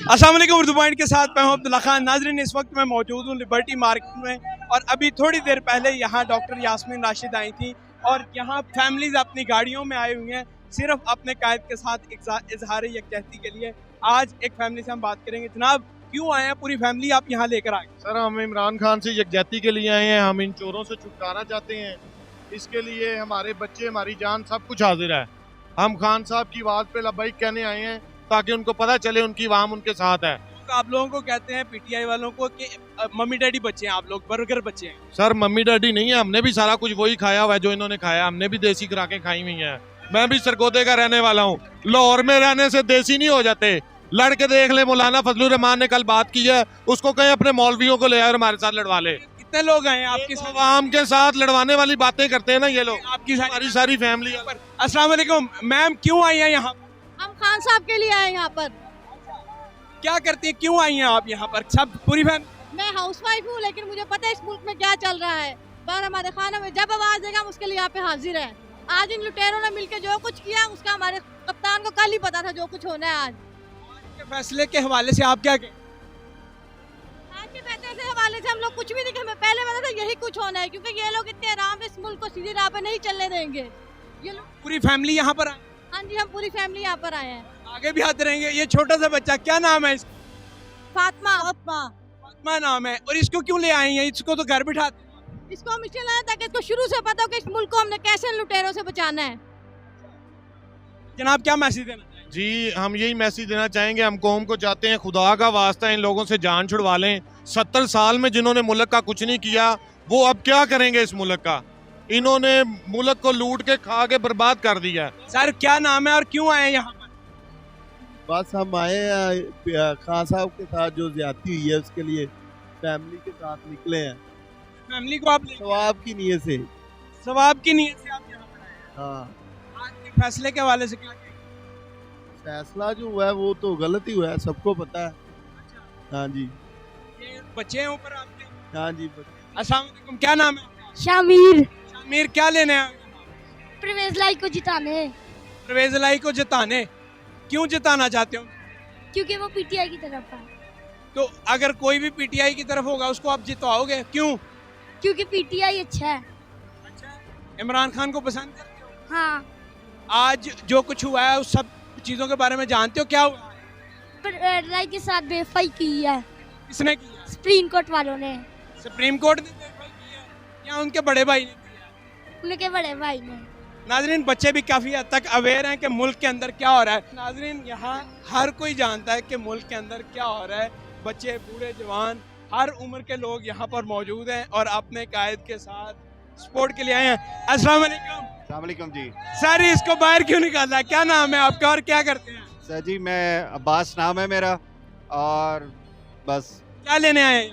अस्सलाम वालेकुम उर्दू पॉइंट के साथ मैं हूं अब्दुल्ला खान। नाजरीन, इस वक्त मैं मौजूद हूं लिबर्टी मार्केट में और अभी थोड़ी देर पहले यहाँ डॉक्टर यास्मीन राशिद आई थी और यहाँ फैमिलीज अपनी गाड़ियों में आई हुई हैं सिर्फ अपने कायद के साथ इजहार यकजहती के लिए। आज एक फैमिली से हम बात करेंगे। जनाब, क्यों आए हैं पूरी फैमिली आप यहाँ लेकर आए? सर, हम इमरान खान से यकजहती के लिए आए हैं। हम इन चोरों से छुटकारा चाहते हैं। इसके लिए हमारे बच्चे, हमारी जान, सब कुछ हाजिर है। हम खान साहब की बात पे लब्बैक कहने आए हैं ताकि उनको पता चले उनकी आवाम उनके साथ है। तो आप लोगों को कहते हैं पीटीआई वालों को कि मम्मी डैडी बच्चे हैं, आप लोग बर्गर बच्चे हैं। सर, मम्मी डैडी नहीं है, हमने भी सारा कुछ वही खाया हुआ है जो इन्होंने खाया। हमने भी देसी खुराकें खाई हुई हैं। मैं भी सरगोदे का रहने वाला हूँ। लाहौर में रहने से देसी नहीं हो जाते। लड़के देख ले, मौलाना फजलुर रहमान ने कल बात की है, उसको कहीं अपने मौलवियों को ले आए और हमारे साथ लड़वा ले। कितने लोग आए हैं आपके साथ? आवाम के साथ लड़वाने वाली बातें करते हैं ना ये लोग। आपकी हमारी सारी फैमिली। अस्सलाम वालेकुम मैम, क्यों आई हैं यहाँ? हम खान साहब के लिए आए हैं यहाँ पर। क्या करती है, क्यों आई हैं आप यहाँ पर? सब पूरी फैमिली? मैं हाउसवाइफ हूँ, लेकिन मुझे पता है इस मुल्क में क्या चल रहा है। पर हमारे खाना में जब आवाज देगा हम उसके लिए यहाँ पे हाजिर है। आज इन लुटेरों ने मिलकर जो कुछ किया उसका हमारे कप्तान को कल ही पता था जो कुछ होना है। आज के फैसले के हवाले से आप क्या कहें? आज के फैसले के हवाले से हम लोग कुछ भी नहीं, हमें पहले पता था यही कुछ होना है, क्योंकि ये लोग इतने आराम से इस मुल्क को सीधी राह पे नहीं चलने देंगे। ये लोग पूरी फैमिली यहाँ पर आए? हाँ जी, हम पूरी फैमिली यहाँ पर आए हैं। आगे भी आते रहेंगे। ये छोटा सा बच्चा, क्या नाम है इसका? फातिमा। फातिमा नाम है। और इसको क्यों ले आए हैं? इसको तो घर बिठाते हैं। इसको हम इसलिए लाए ताकि इसको शुरू से पता हो कि इस मुल्क को हमने कैसे इन लुटेरों से बचाना है। जनाब, क्या मैसेज देना चाहिए? जी, हम यही मैसेज देना चाहेंगे। हम कौम को चाहते हैं, खुदा का वास्ता इन लोगों से जान छुड़वा लें। 70 साल में जिन्होंने मुल्क का कुछ नहीं किया, वो अब क्या करेंगे इस मुल्क का? इन्होंने मुल्क को लूट के खा के बर्बाद कर दिया। सर, क्या नाम है और क्यों आए हैं यहाँ पर? बस हम आए हैं खान साहब के साथ जो ज्यादती हुई है उसके लिए फैमिली के साथ निकले हैं। फैमिली को आप सवाब की नीयत से। सवाब की नीयत से आप यहाँ पर आए हैं। हाँ, आज के फैसले के हवाले से क्या कहेंगे? फैसला जो हुआ है वो तो गलत ही हुआ है, सबको पता है। हाँ जी, ये बच्चे हैं ऊपर आपके? हाँ जी। अस्सलाम वालेकुम, क्या नाम है? शामिर। शामिर, क्या लेने आए? परवेज लाई को जिताने। परवेज लाई को जिताने? क्यों जिताना चाहते हो? क्योंकि वो पीटीआई की तरफ है। तो अगर कोई भी पीटीआई की तरफ होगा उसको आप जितवाओगे? क्यों? क्योंकि पीटीआई अच्छा है। अच्छा, इमरान खान को पसंद करते हो? हाँ, आज जो कुछ हुआ है उस सब चीजों के बारे में जानते हो? क्या हुआ? पर लाई के साथ बेवफाई की है किसने किया? सुप्रीम कोर्ट वालों ने। सुप्रीम कोर्ट ने बेवफाई किया या उनके बड़े भाई ने किया? उनके बड़े भाई ने। नाजरीन, बच्चे भी काफी हद तक अवेयर हैं कि मुल्क के अंदर क्या हो रहा है। नाजरीन, यहाँ हर कोई जानता है कि मुल्क के अंदर क्या हो रहा है। बच्चे, बूढ़े, जवान, हर उम्र के लोग यहाँ पर मौजूद हैं और अपने कायद के साथ सपोर्ट के लिए आए हैं। अस्सलाम वालेकुम। अस्सलाम वालेकुम जी। सर, इसको बाहर क्यों निकाला? क्या नाम है आपका और क्या करते हैं? सर जी, मैं अब्बास नाम है मेरा, और बस क्या लेने आए हैं?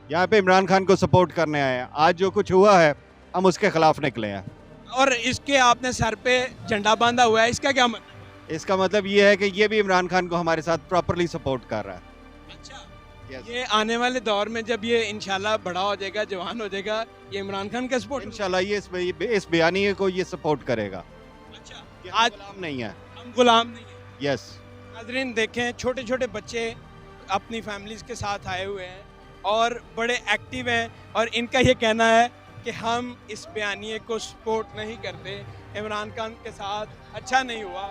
यहाँ पे इमरान खान को सपोर्ट करने आए हैं। आज जो कुछ हुआ है हम उसके खिलाफ निकले हैं। और इसके आपने सर पे झंडा बांधा हुआ है, इसका क्या मतलब? इसका मतलब ये है कि ये भी इमरान खान को हमारे साथ प्रॉपरली सपोर्ट कर रहा है। अच्छा, Yes. ये आने वाले दौर में जब ये इंशाल्लाह बड़ा हो जाएगा, जवान हो जाएगा, ये इमरान खान का सपोर्ट? इंशाल्लाह ये इस बयानी को ये सपोर्ट करेगा। अच्छा, कि आज हम गुलाम नहीं है। हम गुलाम नहीं है। यस। नाज़रीन, देखें, छोटे छोटे बच्चे अपनी फैमिलीज के साथ आए हुए हैं और बड़े एक्टिव हैं और इनका ये कहना है कि हम इस बयानिए को सपोर्ट नहीं करते, इमरान खान के साथ अच्छा नहीं हुआ।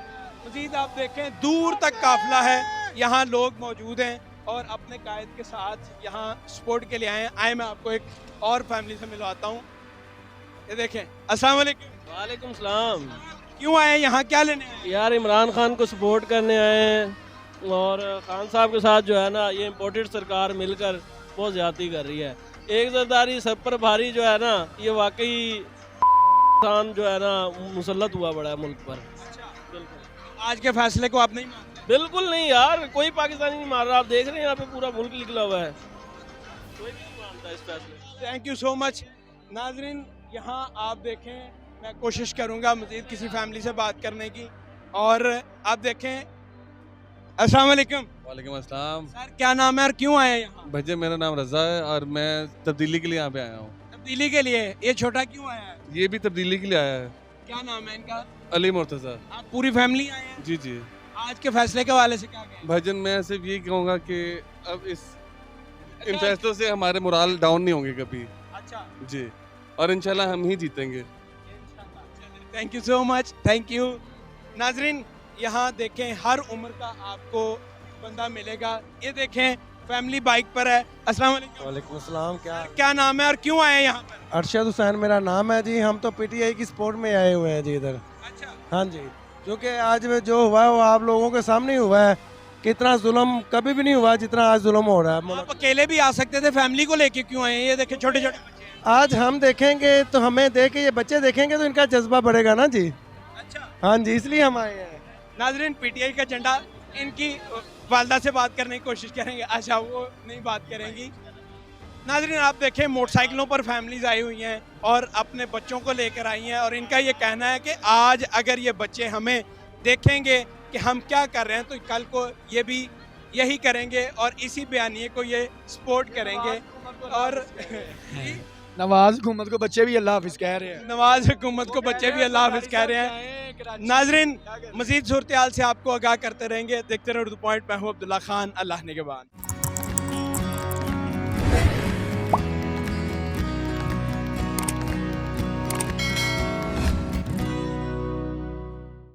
मज़ीद आप देखें, दूर तक काफिला है, यहाँ लोग मौजूद हैं और अपने कायद के साथ यहाँ सपोर्ट के लिए आए हैं। आए, मैं आपको एक और फैमिली से मिलवाता हूँ। ये देखें। अस्सलाम वालेकुम। वालेकुम सलाम। क्यों आए हैं यहाँ, क्या लेने आए हैं? यार, इमरान खान को सपोर्ट करने आए हैं और खान साहब के साथ जो है ना, ये इम्पोर्टेड सरकार मिलकर बहुत ज़्यादती कर रही है। एक ज़रदारी सब पर भारी जो है ना, ये वाकई खान जो है ना मुसल्लत हुआ बड़ा है मुल्क पर। आज के फैसले को आप नहीं मानते? बिल्कुल नहीं यार, कोई पाकिस्तानी नहीं मार रहा। आप देख रहे हैं यहाँ पे पूरा मुल्क निकला हुआ है, कोई भी नहीं मानता इस फैसले। Thank you so much. नाजरीन, यहाँ आप देखें, मैं कोशिश करूँगा मज़ीद किसी फैमिली से बात करने की। और आप देखें। अस्सलाम वालेकुम। वालेकुम अस्सलाम। सर, क्या नाम है और क्यों आए हैं यहाँ? भैया, मेरा नाम रज़ा है और मैं तब्दीली के लिए यहाँ पे आया हूँ। तब्दीली के लिए? ये छोटा क्यों आया है? ये भी तब्दीली के लिए आया है। क्या नाम है इनका? अली मुर्तज़ा। आप पूरी फैमिली आए हैं? जी जी। आज के फैसले के हवाले से क्या कहें? भाईजान मैं सिर्फ यही कहूँगा कि अब इन फैसलों से हमारे मोराल डाउन नहीं होंगे कभी अच्छा जी, और इंशाल्लाह हम ही जीतेंगे। Thank you so much, thank you. नाजरीन यहाँ देखें हर उम्र का आपको बंदा मिलेगा। ये देखें फैमिली बाइक पर है। अस्सलाम वालेकुम। वालेकुम अस्सलाम। क्या नाम है और क्यों आए हैं यहाँ पर? अरशद हुसैन मेरा नाम है जी। हम तो पीटीआई की सपोर्ट में आए हुए हैं जी इधर। अच्छा हाँ जी, क्योंकि आज में जो हुआ है वो आप लोगों के सामने ही हुआ है कि इतना जुल्म कभी भी नहीं हुआ जितना आज जुल्म हो रहा है। आप अकेले भी आ सकते थे, फैमिली को लेके क्यों आए हैं? ये देखें छोटे छोटे बच्चे हैं। आज हम देखेंगे तो हमें देख के ये बच्चे देखेंगे तो इनका जज्बा बढ़ेगा ना जी। अच्छा हाँ जी, इसलिए हम आए हैं। नाजरीन पीटीआई का झंडा, इनकी वालदा से बात करने की कोशिश करेंगे। अच्छा वो नहीं बात करेंगी। नाजरीन आप देखें मोटरसाइकिलों पर फैमिलीज आई हुई हैं और अपने बच्चों को लेकर आई हैं और इनका ये कहना है कि आज अगर ये बच्चे हमें देखेंगे कि हम क्या कर रहे हैं तो कल को ये भी यही करेंगे और इसी बयानिए को ये सपोर्ट करेंगे। और नवाज हुकूमत को बच्चे भी अल्लाह हाफिज कह रहे हैं। नवाज हुकूमत को बच्चे भी अल्लाह हाफिज कह रहे हैं। नाजरीन मजीद सूरत हाल से आपको आगाह करते रहेंगे। देखते रहो उर्दू पॉइंट। मैं हूं अब्दुल्ला खान। अल्लाह ने के बाद।